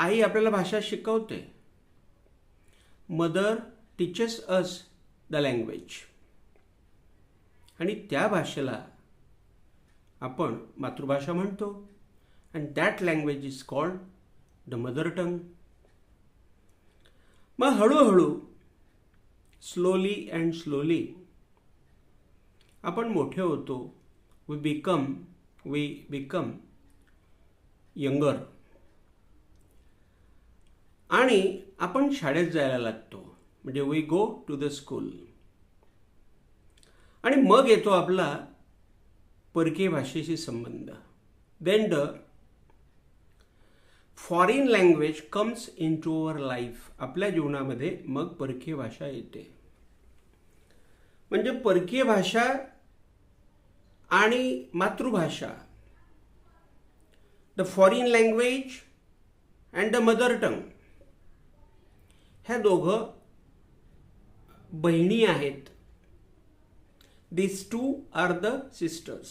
आई आपल्याला भाषा शिकवते. Mother teaches us the language. आणि त्या भाषेला आपण मातृभाषा म्हणतो. And that language is called the mother tongue. मग हळूहळू स्लोली अँड स्लोली आपण मोठे होतो. We become younger. आणि आपण शाळेत जायला लागतो. म्हणजे we go to the school. आणि मग येतो आपला परकीय भाषेशी संबंध. Then the foreign language comes into our life. आपल्या जीवनामध्ये मग परकीय भाषा येते. म्हणजे परकीय भाषा आणि मातृभाषा, the foreign language and the mother टंग, ह्या दोघं बहिणी आहेत. दिस टू आर द सिस्टर्स.